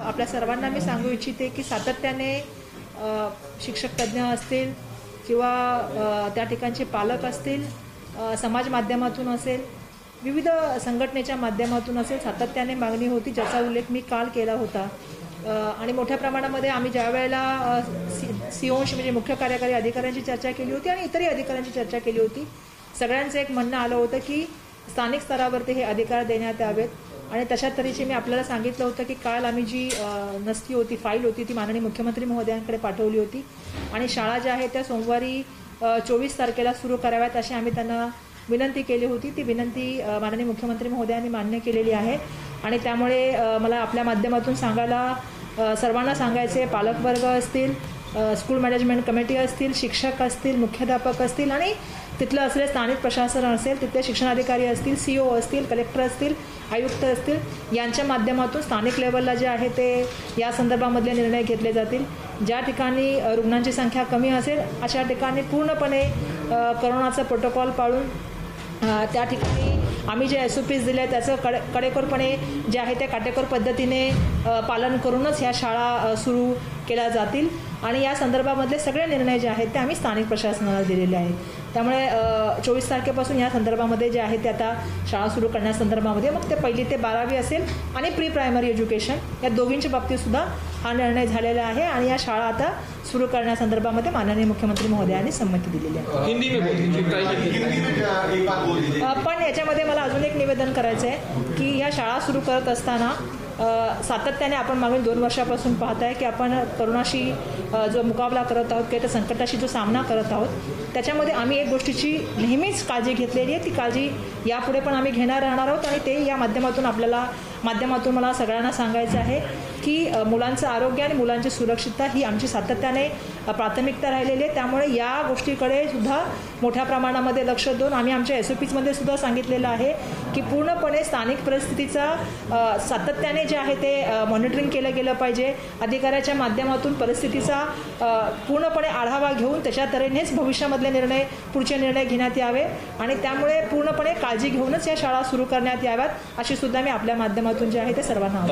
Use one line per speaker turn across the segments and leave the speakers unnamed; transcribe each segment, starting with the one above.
आपल्या सर्वांना मी सांगू इच्छिते की सातत्याने शिक्षक तज्ज्ञ असतील किंवा त्या ठिकाणचे पालक असतील, समाज माध्यमातून असेल, विविध संघटनेच्या माध्यमातून असेल, सातत्याने मागणी होती ज्याचा उल्लेख मी काल केला होता. आणि मोठ्या प्रमाणामध्ये आम्ही ज्या वेळेला सीओशी म्हणजे मुख्य कार्यकारी अधिकाऱ्यांची चर्चा केली होती आणि इतरही अधिकाऱ्यांची चर्चा केली होती, सगळ्यांचं एक म्हणणं आलं होतं की स्थानिक स्तरावरती हे अधिकार देण्यात यावेत. आणि तशा तऱ्हेची मी आपल्याला सांगितलं होतं की काल आम्ही जी नस्ती होती, फाईल होती, ती माननीय मुख्यमंत्री महोदयांकडे पाठवली होती आणि शाळा ज्या आहेत त्या सोमवारी 24 तारखेला सुरू कराव्यात अशी आम्ही त्यांना विनंती केली होती. ती विनंती माननीय मुख्यमंत्री महोदयांनी मान्य केलेली आहे. आणि त्यामुळे मला आपल्या माध्यमातून सांगायला सर्वांना सांगायचे, पालकवर्ग असतील, स्कूल मॅनेजमेंट कमिटी असतील, शिक्षक असतील, मुख्याध्यापक असतील आणि तिथलं असलेले स्थानिक प्रशासन असेल, तिथले शिक्षणाधिकारी असतील, CO असतील, कलेक्टर असतील, आयुक्त असतील, यांच्या माध्यमातून स्थानिक लेवलला जे आहे ते या संदर्भामधले निर्णय घेतले जातील. ज्या ठिकाणी रुग्णांची संख्या कमी असेल अशा ठिकाणी पूर्णपणे करोनाचा प्रोटोकॉल पाळून त्या ठिकाणी आम्ही जे SOPs दिले त्याचं कडेकोरपणे जे आहे ते काटेकोर पद्धतीने पालन करूनच ह्या शाळा सुरू केल्या जातील. आणि या संदर्भामधले सगळे निर्णय जे आहेत ते आम्ही स्थानिक प्रशासनाला दिलेले आहेत. त्यामुळे 24 तारखेपासून या संदर्भामध्ये जे आहे ते आता शाळा सुरू करण्यासंदर्भामध्ये मग ते 1ली ते 12वी असेल आणि प्री प्रायमरी एज्युकेशन या दोघींच्या बाबतीतसुद्धा हा निर्णय झालेला आहे. आणि या शाळा आता सुरू करण्यासंदर्भामध्ये माननीय मुख्यमंत्री महोदयांनी संमती दिलेली आहे. पण याच्यामध्ये मला अजून एक निवेदन करायचं आहे की या शाळा सुरू करत असताना सातत्याने आपण मागील 2 वर्षापासून पाहत आहे की आपण करोनाशी जो मुकाबला करत आहोत किंवा त्या संकटाशी जो सामना करत आहोत त्याच्यामध्ये आम्ही एक गोष्टीची नेहमीच काळजी घेतलेली आहे. ती काळजी यापुढे पण आम्ही घेणार राहणार आहोत. आणि ते या माध्यमातून मला सगळ्यांना सांगायचं आहे की मुलांचं आरोग्य आणि मुलांची सुरक्षितता ही आमची सातत्याने प्राथमिकता राहिलेली आहे. त्यामुळे या गोष्टीकडे सुद्धा मोठ्या प्रमाणामध्ये लक्ष देऊन आम्ही आमच्या SOPsमध्ये सुद्धा सांगितलेलं आहे की पूर्णपणे स्थानिक परिस्थितीचा सातत्याने जे आहे ते मॉनिटरिंग केलं गेलं पाहिजे. अधिकाऱ्याच्या माध्यमातून परिस्थितीचा पूर्णपणे आढावा घेऊन त्याच्या तऱ्हेनेच भविष्यामधले पुढचे निर्णय घेण्यात यावे आणि त्यामुळे पूर्णपणे काळजी घेऊनच या शाळा सुरू करण्यात याव्यात अशी सुद्धा मी आपल्या माध्यमातून जे आहे ते सर्वांना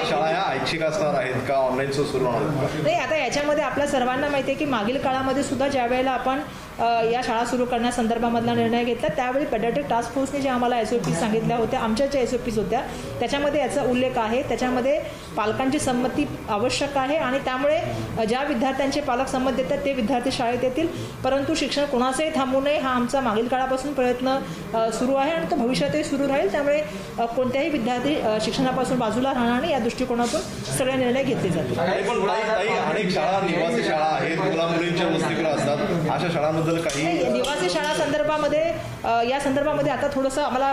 शाळा ऐच्छिक असणार आहेत का, ऑनलाईन सुरू होणार
नाही. आता याच्यामध्ये आपल्या सर्वांना माहिती आहे की मागील काळामध्ये सुद्धा ज्या वेळेला आपण या शाळा सुरू करण्यासंदर्भामधला निर्णय घेतला त्यावेळी पेडियाट्रिक टास्क फोर्सने जे आम्हाला SOPs सांगितल्या होत्या, आमच्या ज्या SOPs होत्या त्याच्यामध्ये याचा उल्लेख आहे. त्याच्यामध्ये पालकांची संमती आवश्यक आहे आणि त्यामुळे ज्या विद्यार्थ्यांचे पालक संमत देतात ते विद्यार्थी शाळेत येतील. परंतु शिक्षण कोणाचंही थांबू नये हा आमचा मागील काळापासून प्रयत्न सुरू आहे आणि तो भविष्यातही सुरू राहील. त्यामुळे कोणत्याही विद्यार्थी शिक्षणापासून बाजूला राहणार नाही या दृष्टिकोनातून सगळे निर्णय घेतले जातील.
अनेक शाळा निवासी शाळा आहेत, मुला-मुलींच्या वसतिगृह असतात, अशा शाळांबद्दल काही
निवासी शाळा संदर्भामध्ये या संदर्भामध्ये आता थोडंसं आम्हाला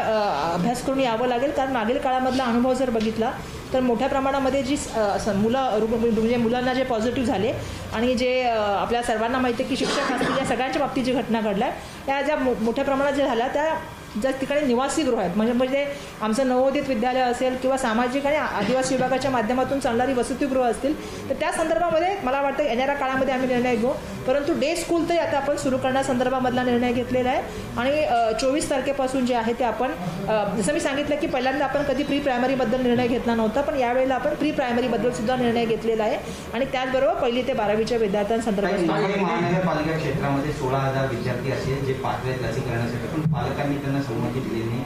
अभ्यास करून यावं लागेल. कारण मागील काळामधला अनुभव जर बघितला तर मोठ्या प्रमाणामध्ये जी म्हणजे मुलांना जे पॉझिटिव्ह झाले आणि जे आपल्या सर्वांना माहिती आहे की शिक्षक असतील या सगळ्यांच्या बाबतीत जी घटना घडल्या त्या ज्या मोठ्या प्रमाणात ज्या झाल्या त्या ज्या ठिकाणी निवासी गृह आहेत म्हणजे आमचं नवोदित विद्यालय असेल किंवा सामाजिक आणि आदिवासी विभागाच्या माध्यमातून चालणारी वसतिगृह असतील तर त्या संदर्भामध्ये मला वाटतं येणाऱ्या काळामध्ये आम्ही निर्णय घेऊ. परंतु डे स्कूल तरी आता आपण सुरू करण्यासंदर्भामधला निर्णय घेतलेला आहे. आणि 24 तारखेपासून जे आहे ते आपण जसं मी सांगितलं की पहिल्यांदा आपण कधी प्री प्रायमरीबद्दल निर्णय घेतला नव्हता, पण यावेळेला आपण प्री प्रायमरीबद्दल सुद्धा निर्णय घेतलेला आहे. आणि त्याचबरोबर 1ली ते 12वीच्या विद्यार्थ्यांसंदर्भात
महानगरपालिका क्षेत्रामध्ये 16,000 विद्यार्थी असे जे पात्र आहेत लसीकरणासाठी, पण पालकांनी त्यांना संमती दिली नाही.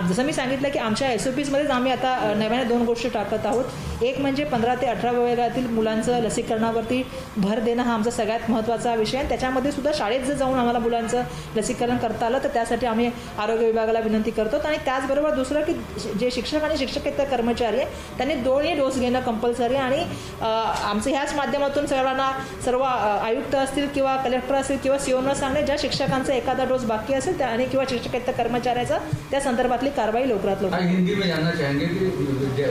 जसं मी सांगितलं की आमच्या SOPsमध्येच आम्ही आता नव्याने 2 गोष्टी टाकत आहोत. एक म्हणजे 15 ते 18 वयोगटातील मुलांचं लसीकरणावरती भर देणं हा आमचा सगळ्यात महत्त्वाचा विषय आहे. त्याच्यामध्ये सुद्धा शाळेत जर जाऊन आम्हाला मुलांचं लसीकरण करता आलं तर त्यासाठी आम्ही आरोग्य विभागाला विनंती करतो. आणि त्याचबरोबर दुसरं की जे शिक्षक आणि शिक्षकेतर कर्मचारी आहे त्यांनी 2ही डोस घेणं कंपल्सरी. आणि आमचं ह्याच माध्यमातून सर्व आयुक्त असतील किंवा कलेक्टर असतील किंवा COना सांगणे ज्या शिक्षकांचा एखादा डोस बाकी असेल त्या आणि किंवा शिक्षकेतर कर्मचाऱ्याचा त्या संदर्भातली कारवाई लवकरात लवकर.
हिंदी में जानना चाहेंगे कि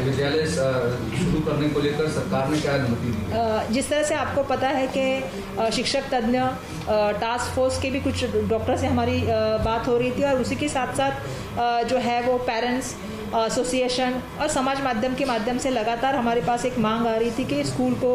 विद्यालय शुरू करने को लेकर सरकार ने क्या अनुमति दी?
जिस तरह से आपको पता है कि शिक्षक तज्ञ टास्क फोर्स के भी कुछ डॉक्टर से हमारी बात हो रही थी और उसी के साथ साथ जो है वो पेरेंट्स एसोसिएशन और समाज माध्यम के माध्यम से लगातार हमारे पास एक मांग आ रही थी कि स्कूल को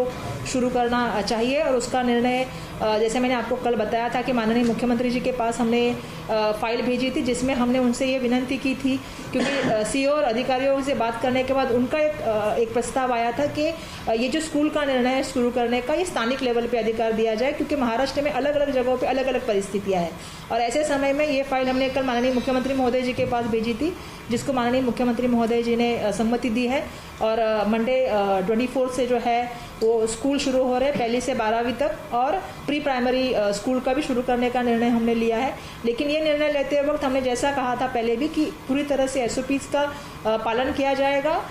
शुरू करना चाहिए। और उसका निर्णय जैसे मैंने आपको कल बताया था कि माननीय मुख्यमंत्री जी के पास हमने फाइल भेजी थी, जिसमें हमने उनसे ये विनती की थी, क्योंकि सीओ और अधिकारियों से बात करने के बाद उनका एक प्रस्ताव आया था कि ये जो स्कूल का निर्णय है शुरू करने का, ये स्थानिक लेवल पे अधिकार दिया जाए, क्योंकि महाराष्ट्र में अलग अलग जगहों पे अलग अलग परिस्थितियां हैं। और ऐसे समय में ये फाइल हमने कल माननीय मुख्यमंत्री महोदय जी के पास भेजी थी, जिसको माननीय मुख्यमंत्री महोदय जी ने सम्मति दी है। और मंडे 24 से जो है वो स्कूल शुरू हो रहे हैं, 1 से 12वीं तक, और प्री प्राइमरी स्कूल का भी शुरू करने का निर्णय हमने लिया है। लेकिन ये निर्णय लेते वक्त हमने जैसा कहा था पहले भी कि पूरी तरह से SOPs का पालन किया जाएगा,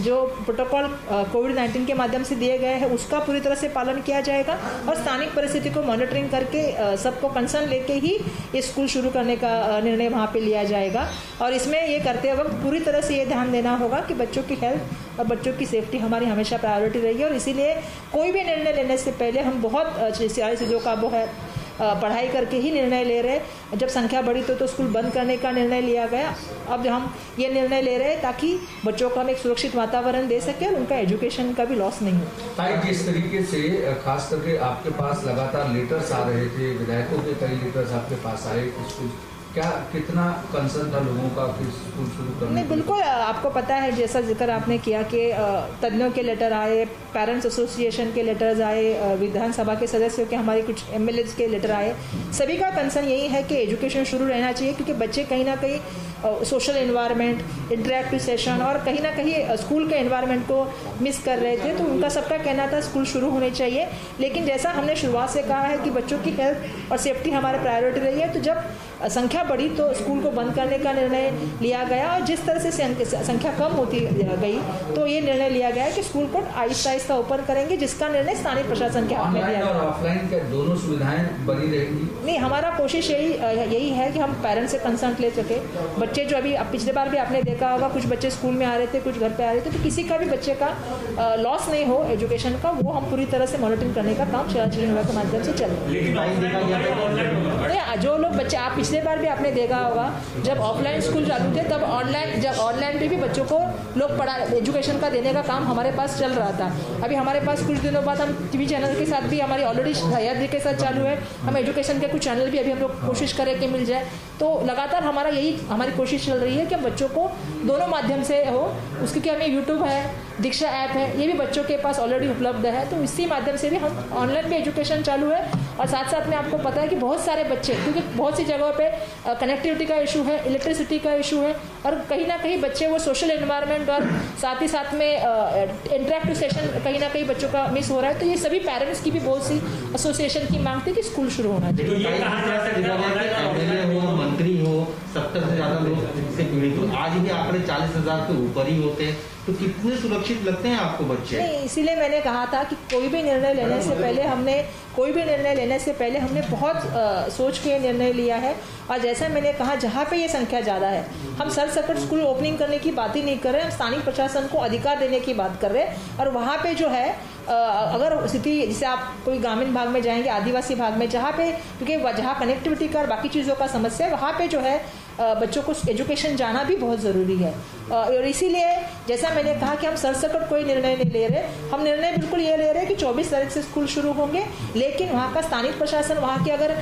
जो प्रोटोकॉल कोविड-19 के माध्यम से दिए गए हैं उसका पूरी तरह से पालन किया जाएगा, और स्थानिक परिस्थिति को मॉनिटरिंग करके सबको कंसर्न लेके ही ये स्कूल शुरू करने का निर्णय वहाँ पे लिया जाएगा। और इसमें ये करते वक्त पूरी तरह से ये ध्यान देना होगा कि बच्चों की हेल्थ और बच्चों की सेफ्टी हमारी हमेशा प्रायोरिटी रहेगी। और इसीलिए कोई भी निर्णय लेने से पहले हम बहुत सारी चीज़ों का वो है पढ़ाई करके ही निर्णय ले रहे। जब संख्या बढ़ी तो स्कूल बंद करने का निर्णय लिया गया। अब हम ये निर्णय ले रहे हैं ताकि बच्चों को हम एक सुरक्षित वातावरण दे सके और उनका एजुकेशन का भी लॉस नहीं हो।
ताई, जिस तरीके से खास करके आपके पास लगातार लेटर्स आ रहे थे, विधायकों के कई लेटर्स आपके पास आए, क्या कितना कंसर्न था लोगों का कि स्कूल शुरू करने?
नहीं, बिल्कुल आपको पता है, जैसा जिक्र आपने किया कि तज्ञों के लेटर आए, पेरेंट्स एसोसिएशन के लेटर्स आए, विधानसभा के सदस्यों के, हमारे कुछ MLAs के लेटर आए। सभी का कंसर्न यही है कि एजुकेशन शुरू रहना चाहिए, क्योंकि बच्चे कहीं ना कहीं सोशल एनवायरनमेंट, इंटरेक्टिव सेशन और कहीं ना कहीं स्कूल के एनवायरनमेंट को मिस कर रहे थे। तो उनका सबका कहना था स्कूल शुरू होने चाहिए। लेकिन जैसा हमने शुरुआत से कहा है कि बच्चों की हेल्थ और सेफ्टी हमारे प्रायोरिटी रही है, तो जब संख्या बढ़ी तो स्कूल को बंद करने का निर्णय लिया गया। और जिस तरह से संख्या कम होती गई तो ये निर्णय लिया गया है कि स्कूल को आहिस्ता आहिस्ता ओपन करेंगे, जिसका निर्णय स्थानीय प्रशासन के हाथ में दिया
और ऑफलाइन के दोनों सुविधाएं बनी रहेंगी।
नहीं, हमारा कोशिश यही है कि हम पेरेंट्स से कंसर्न ले सके। बच्चे जो अभी पिछले बार भी आपने देखा होगा, कुछ बच्चे स्कूल में आ रहे थे, कुछ घर पे आ रहे थे, तो किसी का भी बच्चे का लॉस नहीं हो एजुकेशन का, वो हम पूरी तरह से मॉनिटरिंग करने का काम शिक्षा विभाग के माध्यम से चल रहा है। जो लोग बच्चे, आप पिछले बार भी आपने देखा होगा, जब ऑफलाइन स्कूल चालू थे तब ऑनलाइन पे भी बच्चों को लोग एजुकेशन का देने का काम हमारे पास चल रहा था। अभी हमारे पास कुछ दिनों बाद हम TV चैनल के साथ भी हमारी ऑलरेडी हयात के साथ चालू है, हम एजुकेशन के कुछ चैनल भी अभी हम लोग कोशिश करें कि मिल जाए। तो लगातार हमारी कोशिश चल रही है कि बच्चों को दोनों माध्यम से हो। उसके क्या हमें YouTube है, दीक्षा ऐप है, ये भी बच्चों के पास ऑलरेडी उपलब्ध है, तो इसी माध्यम से भी हम ऑनलाइन भी एजुकेशन चालू है। और साथ साथ में आपको पता है कि बहुत सारे बच्चे, क्योंकि बहुत सी जगहों पे कनेक्टिविटी का इशू है, इलेक्ट्रिसिटी का इशू है, और कहीं ना कहीं बच्चे वो सोशल एनवायरनमेंट और साथ ही साथ में इंटरेक्टिव सेशन कहीं ना कहीं बच्चों का मिस हो रहा है। तो ये सभी पेरेंट्स की भी बहुत सी एसोसिएशन की मांग थी कि स्कूल शुरू होना चाहिए।
मंत्री हो, 70 से ज्यादा लोग इससे पीड़ित हो, आज भी आंकड़े 40,000 के ऊपर ही होते हैं, तो कितने सुरक्षित लगते हैं आपको बच्चे?
नहीं, इसीलिए मैंने कहा था कि कोई भी निर्णय लेने से पहले हमने बहुत सोच के निर्णय लिया है। और जैसा मैंने कहा, जहाँ पे ये संख्या ज़्यादा है, हम सरसकट स्कूल ओपनिंग करने की बात ही नहीं कर रहे हैं, हम स्थानीय प्रशासन को अधिकार देने की बात कर रहे हैं। और वहाँ पे जो है अगर स्थिति, जैसे आप कोई ग्रामीण भाग में जाएंगे, आदिवासी भाग में, जहाँ पे क्योंकि जहाँ कनेक्टिविटी का और बाकी चीज़ों का समस्या है, वहाँ पे जो है बच्चों को एजुकेशन जाना भी बहुत ज़रूरी है। और इसीलिए जैसा मैंने कहा कि हम सरसकट कोई निर्णय नहीं ले रहे, हम निर्णय बिल्कुल ये ले रहे हैं कि 24 तारीख से स्कूल शुरू होंगे। लेकिन वहाँ का स्थानीय प्रशासन, वहाँ की अगर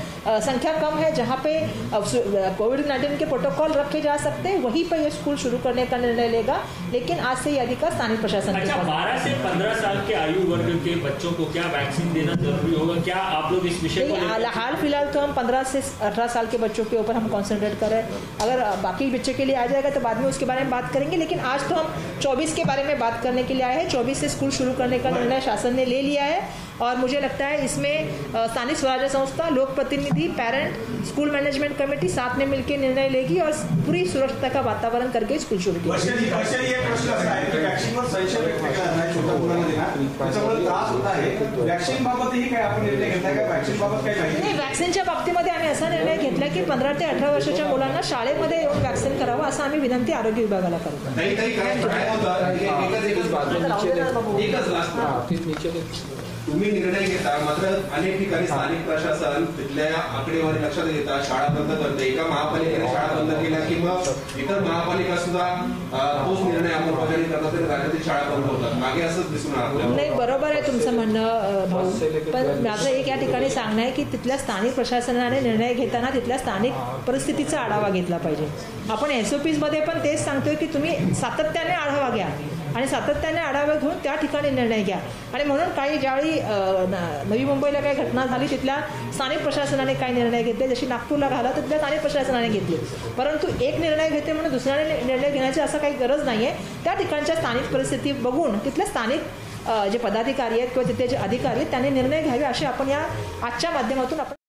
संख्या कम है, जहाँ पे कोविड-19 के प्रोटोकॉल रखे जा सकते हैं, वहीं पर ये स्कूल शुरू करने का निर्णय लेगा। लेकिन आज से ये अधिकार स्थानीय प्रशासन।
अच्छा, 12 से 15 साल के आयु वर्ग के बच्चों को क्या वैक्सीन देना जरूरी होगा? क्या आप लोग इस विषय को
हाल फिलहाल तो हम 15 से 18 साल के बच्चों के ऊपर हम कॉन्सेंट्रेट कर रहे हैं। अगर बाकी बच्चे के लिए आ जाएगा तो बाद में उसके बारे में बात करेंगे। लेकिन आज तो हम 24 के बारे में बात करने के लिए आए हैं। 24 से स्कूल शुरू करने का निर्णय शासन ने ले लिया है। और मुझे लगता है इसमें स्थानीय स्वराज्य संस्था, लोक प्रतिनिधि, पेरेंट, स्कूल मैनेजमेंट कमेटी साथ में मिलकर निर्णय लेगी और पूरी सुरक्षा का वातावरण करके स्कूल शुरू किया। वॅक्सिनच्या बाबतीमध्ये आम्ही असा निर्णय घेतला की 15 ते 18 वर्षाच्या मुलांना शाळेमध्ये येऊन वॅक्सिन करावं, असं आम्ही विनंती आरोग्य विभागाला करतो।
तुम्ही निर्णय घेता, मात्र अनेक ठिकाणी स्थानिक प्रशासन तिथल्या आकडेवारी लक्षात घेता शाळा बंद करते। एका महापालिकेने शाळा बंद केल्या की मग इतर महापालिका सुद्धा तोच निर्णय अंमलबजावणी करतात सातत्याने राज्यातील शाळा बंद होतात. मागे असंच दिसून आलं आपल्याला.
नाही, बरोबर आहे तुमचं म्हणणं भाऊ, पण माझं एक या ठिकाणी सांगणं आहे की तिथल्या स्थानिक प्रशासनाने निर्णय घेताना तिथल्या स्थानिक परिस्थितीचा आढावा घेतला पाहिजे. आपण SOPsमध्ये पण तेच सांगतोय की तुम्ही सातत्याने आढावा घ्या आणि सातत्याने आढावा घेऊन त्या ठिकाणी निर्णय घ्या. आणि म्हणून काही ज्यावेळी नवी मुंबईला काही घटना झाली तिथल्या स्थानिक प्रशासनाने काही निर्णय घेतले, जशी नागपूरला झाला तिथल्या स्थानिक प्रशासनाने घेतले. परंतु एक निर्णय घेते म्हणून दुसरा निर्णय घेण्याची असं काही गरज नाही आहे. त्या ठिकाणच्या स्थानिक परिस्थिती बघून तिथल्या स्थानिक जे पदाधिकारी आहेत किंवा तिथे जे अधिकारी आहेत त्यांनी निर्णय घ्यावे असे आपण या आजच्या माध्यमातून आपण